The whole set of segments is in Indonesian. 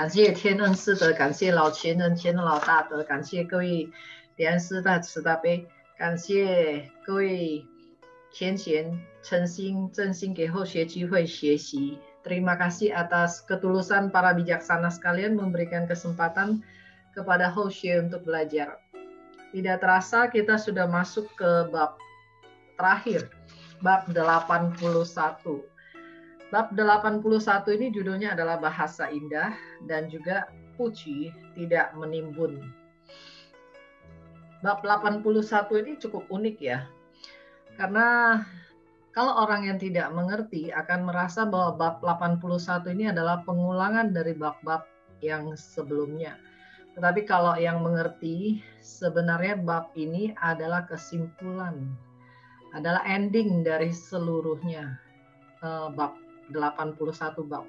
感谢天恩师德，感谢老前人、前人老大德，感谢各位莲师大慈大悲，感谢各位天贤诚心真心给后学机会学习。Terima kasih atas ketulusan para bijaksana sekalian memberikan kesempatan kepada Hoshe untuk belajar. Tidak terasa kita sudah masuk ke bab terakhir, bab 81. Bab 81 ini judulnya adalah bahasa indah dan juga puji tidak menimbun. Bab 81 ini cukup unik ya. Karena kalau orang yang tidak mengerti akan merasa bahwa bab 81 ini adalah pengulangan dari bab-bab yang sebelumnya. Tetapi kalau yang mengerti, sebenarnya bab ini adalah kesimpulan, adalah ending dari seluruhnya bab 81 bab.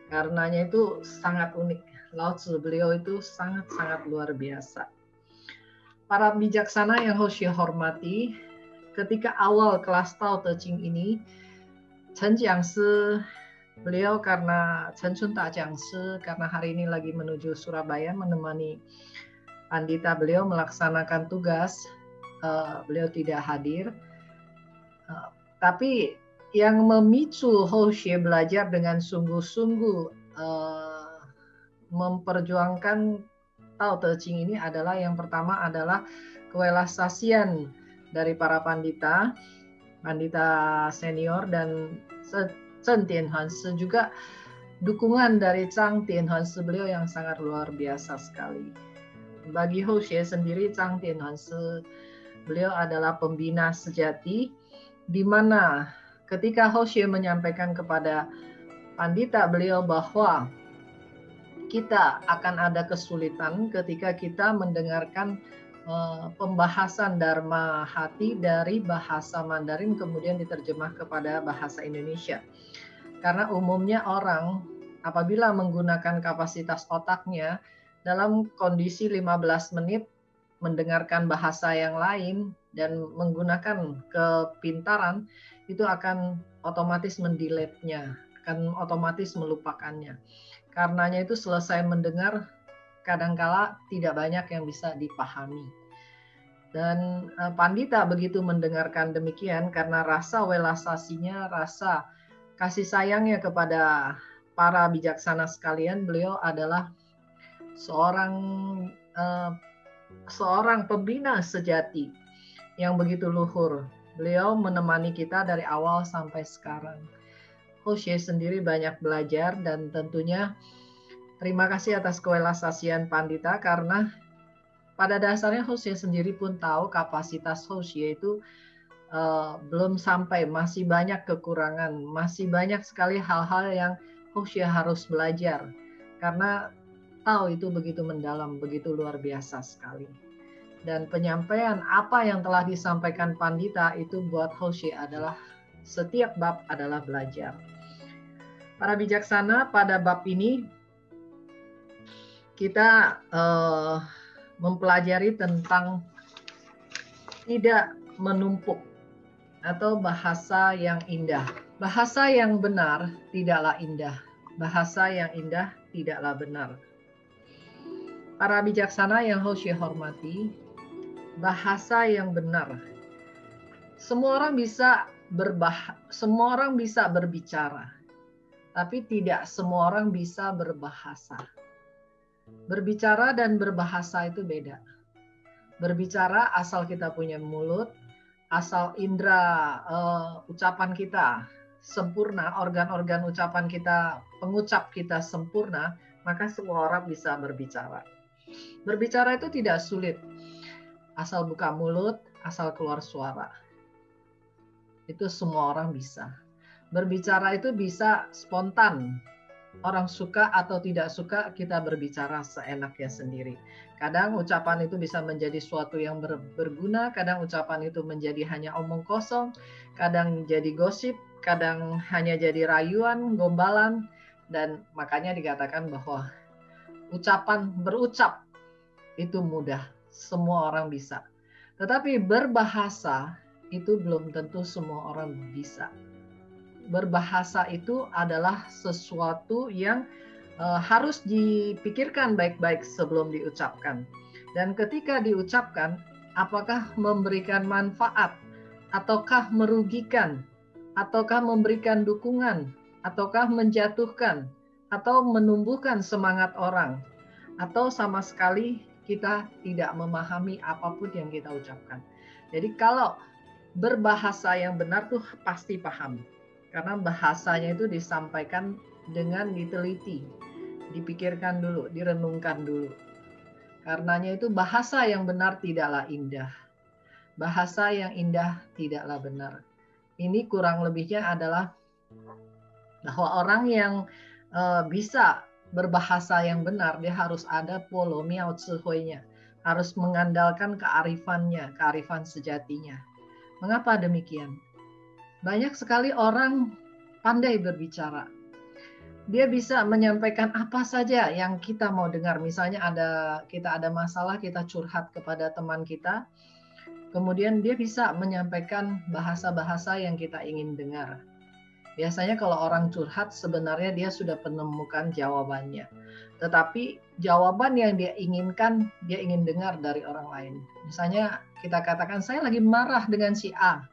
Karenanya itu sangat unik. Lao-Tzu beliau itu sangat-sangat luar biasa. Para bijaksana yang Hoshe hormati, ketika awal kelas Tao Te Ching ini, Chen Jiangshi beliau karena Chen Chunta Jiangshi karena hari ini lagi menuju Surabaya menemani Pandita beliau melaksanakan tugas, beliau tidak hadir. Tapi yang memicu Hoshe belajar dengan sungguh-sungguh memperjuangkan Tao Te Ching ini adalah yang pertama adalah kewelasasian dari para pandita, pandita senior dan Chen Tianhuanshi, juga dukungan dari Zhang Tianhuanshi beliau yang sangat luar biasa sekali. Bagi Hoshe sendiri, Zhang Tianhuanshi beliau adalah pembina sejati, di mana ketika Hoshe menyampaikan kepada pandita beliau bahwa kita akan ada kesulitan ketika kita mendengarkan pembahasan Dharma Hati dari bahasa Mandarin kemudian diterjemah kepada bahasa Indonesia. Karena umumnya orang apabila menggunakan kapasitas otaknya dalam kondisi 15 menit mendengarkan bahasa yang lain dan menggunakan kepintaran, itu akan otomatis mendelete-nya, akan otomatis melupakannya. Karenanya itu selesai mendengar, kadangkala tidak banyak yang bisa dipahami. Dan pandita begitu mendengarkan demikian, karena rasa welasasinya, rasa kasih sayangnya kepada para bijaksana sekalian, beliau adalah seorang pembina sejati yang begitu luhur. Beliau menemani kita dari awal sampai sekarang. Hoshe sendiri banyak belajar dan tentunya terima kasih atas kewelasasian pandita, karena pada dasarnya Hoshe sendiri pun tahu kapasitas Hoshe itu belum sampai, masih banyak kekurangan, masih banyak sekali hal-hal yang Hoshe harus belajar, karena tahu itu begitu mendalam, begitu luar biasa sekali. Dan penyampaian apa yang telah disampaikan pandita itu buat Hoshe adalah setiap bab adalah belajar. Para bijaksana, pada bab ini kita mempelajari tentang tidak menumpuk atau bahasa yang indah. Bahasa yang benar tidaklah indah. Bahasa yang indah tidaklah benar. Para bijaksana yang Hoshe hormati, bahasa yang benar. Semua orang bisa berbicara, tapi tidak semua orang bisa berbahasa. Berbicara dan berbahasa itu beda. Berbicara asal kita punya mulut, asal indera ucapan kita sempurna, organ-organ ucapan kita, pengucap kita sempurna, maka semua orang bisa berbicara. Berbicara itu tidak sulit. Asal buka mulut, asal keluar suara. Itu semua orang bisa. Berbicara itu bisa spontan. orang suka atau tidak suka kita berbicara seenaknya sendiri. Kadang ucapan itu bisa menjadi suatu yang berguna, kadang ucapan itu menjadi hanya omong kosong, kadang jadi gosip, kadang hanya jadi rayuan, gombalan, dan makanya dikatakan bahwa berucap itu mudah, semua orang bisa. Tetapi berbahasa itu belum tentu semua orang bisa. Berbahasa itu adalah sesuatu yang harus dipikirkan baik-baik sebelum diucapkan. Dan ketika diucapkan, apakah memberikan manfaat, ataukah merugikan, ataukah memberikan dukungan, ataukah menjatuhkan, atau menumbuhkan semangat orang, atau sama sekali kita tidak memahami apapun yang kita ucapkan. Jadi kalau berbahasa yang benar tuh pasti paham. Karena bahasanya itu disampaikan dengan diteliti, dipikirkan dulu, direnungkan dulu. Karenanya itu bahasa yang benar tidaklah indah. Bahasa yang indah tidaklah benar. Ini kurang lebihnya adalah bahwa orang yang bisa berbahasa yang benar, dia harus ada polo miao cihuinya, harus mengandalkan kearifannya, kearifan sejatinya. Mengapa demikian? Banyak sekali orang pandai berbicara. Dia bisa menyampaikan apa saja yang kita mau dengar. Misalnya kita ada masalah, kita curhat kepada teman kita. Kemudian dia bisa menyampaikan bahasa-bahasa yang kita ingin dengar. Biasanya kalau orang curhat sebenarnya dia sudah menemukan jawabannya. Tetapi jawaban yang dia inginkan, dia ingin dengar dari orang lain. Misalnya kita katakan, saya lagi marah dengan si A.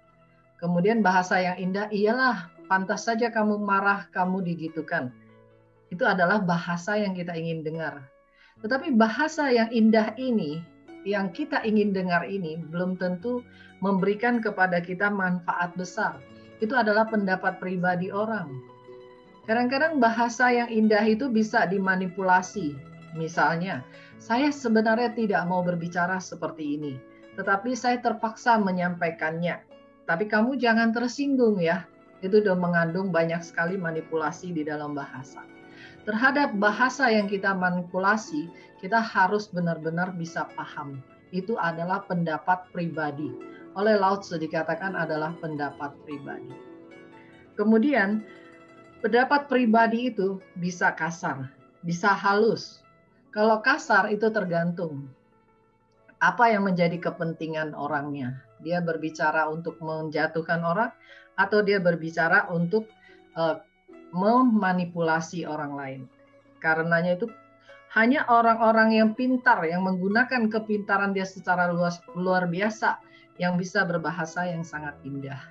Kemudian bahasa yang indah, iyalah pantas saja kamu marah, kamu digitukan. Itu adalah bahasa yang kita ingin dengar. Tetapi bahasa yang indah ini, yang kita ingin dengar ini, belum tentu memberikan kepada kita manfaat besar. Itu adalah pendapat pribadi orang. Kadang-kadang bahasa yang indah itu bisa dimanipulasi. Misalnya, saya sebenarnya tidak mau berbicara seperti ini, tetapi saya terpaksa menyampaikannya. Tapi kamu jangan tersinggung ya. Itu sudah mengandung banyak sekali manipulasi di dalam bahasa. Terhadap bahasa yang kita manipulasi, kita harus benar-benar bisa paham. Itu adalah pendapat pribadi. Oleh Lao Tzu dikatakan adalah pendapat pribadi. Kemudian, pendapat pribadi itu bisa kasar, bisa halus. Kalau kasar itu tergantung apa yang menjadi kepentingan orangnya. Dia berbicara untuk menjatuhkan orang atau dia berbicara untuk memanipulasi orang lain. Karenanya itu hanya orang-orang yang pintar, yang menggunakan kepintaran dia secara luar biasa, yang bisa berbahasa yang sangat indah.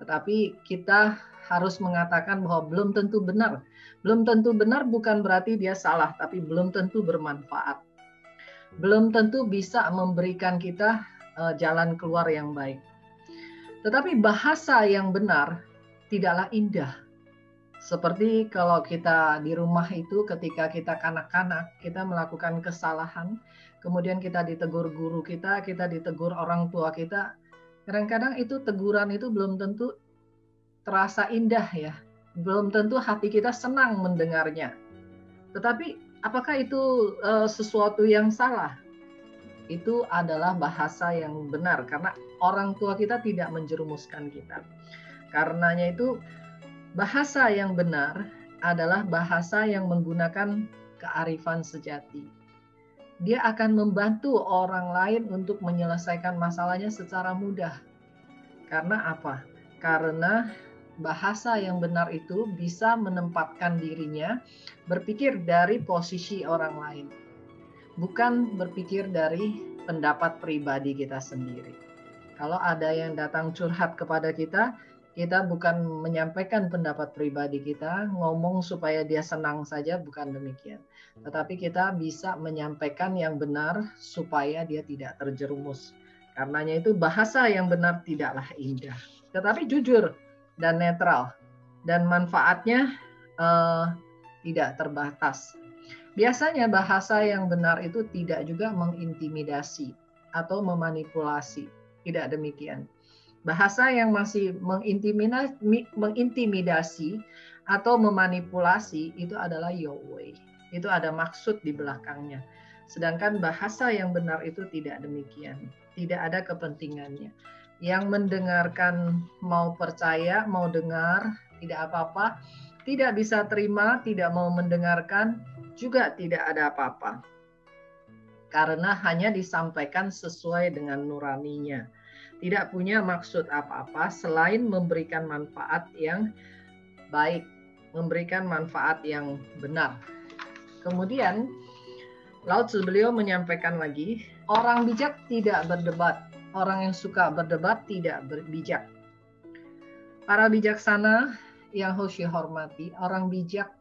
Tetapi kita harus mengatakan bahwa belum tentu benar. Belum tentu benar bukan berarti dia salah, tapi belum tentu bermanfaat. Belum tentu bisa memberikan kita jalan keluar yang baik. Tetapi bahasa yang benar tidaklah indah. Seperti kalau kita di rumah itu ketika kita kanak-kanak, kita melakukan kesalahan, kemudian kita ditegur guru kita ditegur orang tua kita, kadang-kadang itu teguran itu belum tentu terasa indah ya. Belum tentu hati kita senang mendengarnya. Tetapi apakah itu sesuatu yang salah? Itu adalah bahasa yang benar karena orang tua kita tidak menjerumuskan kita. Karenanya itu bahasa yang benar adalah bahasa yang menggunakan kearifan sejati. Dia akan membantu orang lain untuk menyelesaikan masalahnya secara mudah. Karena apa? Karena bahasa yang benar itu bisa menempatkan dirinya berpikir dari posisi orang lain. Bukan berpikir dari pendapat pribadi kita sendiri. Kalau ada yang datang curhat kepada kita, kita bukan menyampaikan pendapat pribadi kita, ngomong supaya dia senang saja, bukan demikian. Tetapi kita bisa menyampaikan yang benar supaya dia tidak terjerumus. Karenanya itu bahasa yang benar tidaklah indah, tetapi jujur dan netral, dan manfaatnya tidak terbatas. Biasanya bahasa yang benar itu tidak juga mengintimidasi atau memanipulasi. Tidak demikian. Bahasa yang masih mengintimidasi atau memanipulasi, itu adalah Yowei. Itu ada maksud di belakangnya. Sedangkan bahasa yang benar itu tidak demikian. Tidak ada kepentingannya. Yang mendengarkan mau percaya, mau dengar, tidak apa-apa. Tidak bisa terima, tidak mau mendengarkan, juga tidak ada apa-apa. Karena hanya disampaikan sesuai dengan nuraninya. Tidak punya maksud apa-apa selain memberikan manfaat yang baik, memberikan manfaat yang benar. Kemudian Lao Tzu beliau menyampaikan lagi, orang bijak tidak berdebat, orang yang suka berdebat tidak bijak. Para bijaksana yang harus dihormati, orang bijak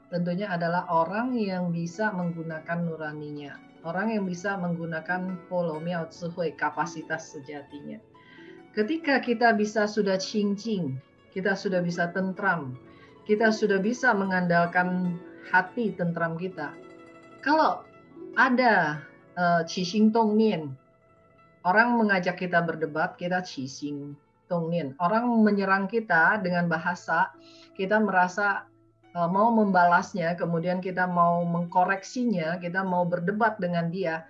tentunya adalah orang yang bisa menggunakan nuraninya, orang yang bisa menggunakan polo miao tsuhui, kapasitas sejatinya. Ketika kita bisa sudah qing, kita sudah bisa tentram, kita sudah bisa mengandalkan hati tentram kita. Kalau ada qixing tongnian, orang mengajak kita berdebat, kita qixing tongnian. Orang menyerang kita dengan bahasa, kita merasa mau membalasnya, kemudian kita mau mengkoreksinya, kita mau berdebat dengan dia,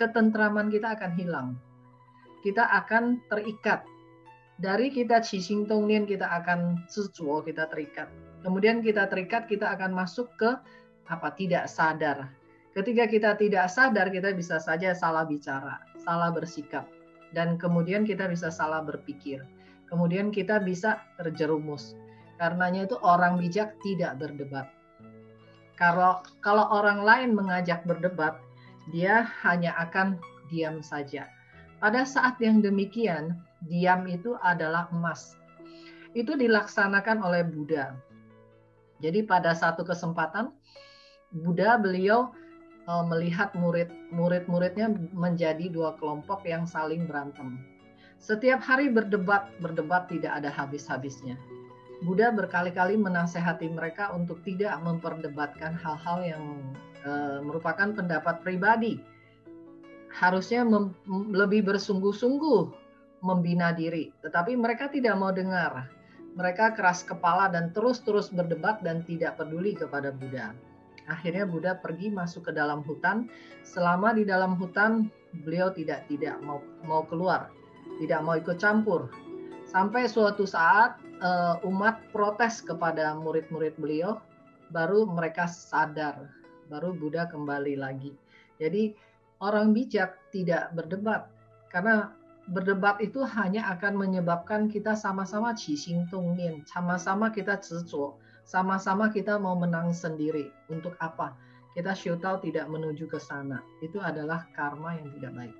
ketentraman kita akan hilang. Kita akan terikat. Dari kita qixing tongnian, kita akan zizuo, kita terikat. Kemudian kita terikat, kita akan masuk ke tidak sadar. Ketika kita tidak sadar, kita bisa saja salah bicara, salah bersikap, dan kemudian kita bisa salah berpikir. Kemudian kita bisa terjerumus. Karenanya itu orang bijak tidak berdebat. Kalau orang lain mengajak berdebat, dia hanya akan diam saja. Pada saat yang demikian, diam itu adalah emas. Itu dilaksanakan oleh Buddha. Jadi pada satu kesempatan, Buddha beliau melihat murid-muridnya menjadi dua kelompok yang saling berantem. Setiap hari berdebat tidak ada habis-habisnya. Buddha berkali-kali menasehati mereka untuk tidak memperdebatkan hal-hal yang merupakan pendapat pribadi. Harusnya lebih bersungguh-sungguh membina diri, tetapi mereka tidak mau dengar. Mereka keras kepala dan terus-terus berdebat dan tidak peduli kepada Buddha. Akhirnya Buddha pergi masuk ke dalam hutan. Selama di dalam hutan, beliau tidak mau keluar, tidak mau ikut campur. Sampai suatu saat umat protes kepada murid-murid beliau, baru mereka sadar, baru Buddha kembali lagi. Jadi orang bijak tidak berdebat, karena berdebat itu hanya akan menyebabkan kita sama-sama qixing tongnian, sama-sama kita zizuo, sama-sama kita mau menang sendiri. Untuk apa? Kita syutao tidak menuju ke sana. Itu adalah karma yang tidak baik.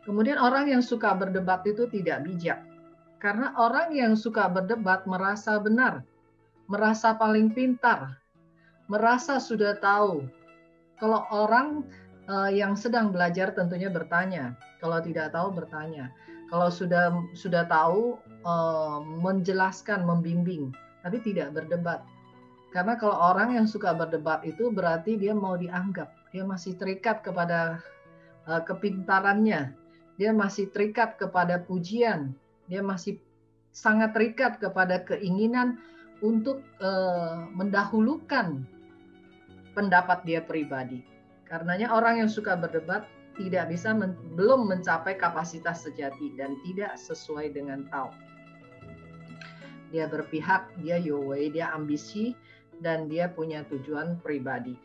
Kemudian orang yang suka berdebat itu tidak bijak. Karena orang yang suka berdebat merasa benar, merasa paling pintar, merasa sudah tahu. Kalau orang yang sedang belajar tentunya bertanya. Kalau tidak tahu bertanya. Kalau sudah tahu menjelaskan, membimbing, tapi tidak berdebat. Karena kalau orang yang suka berdebat itu berarti dia mau dianggap, dia masih terikat kepada kepintarannya, dia masih terikat kepada pujian, dia masih sangat terikat kepada keinginan untuk mendahulukan pendapat dia pribadi. Karenanya orang yang suka berdebat tidak bisa belum mencapai kapasitas sejati dan tidak sesuai dengan Tao. Dia berpihak, dia Yowei, dia ambisi, dan dia punya tujuan pribadi.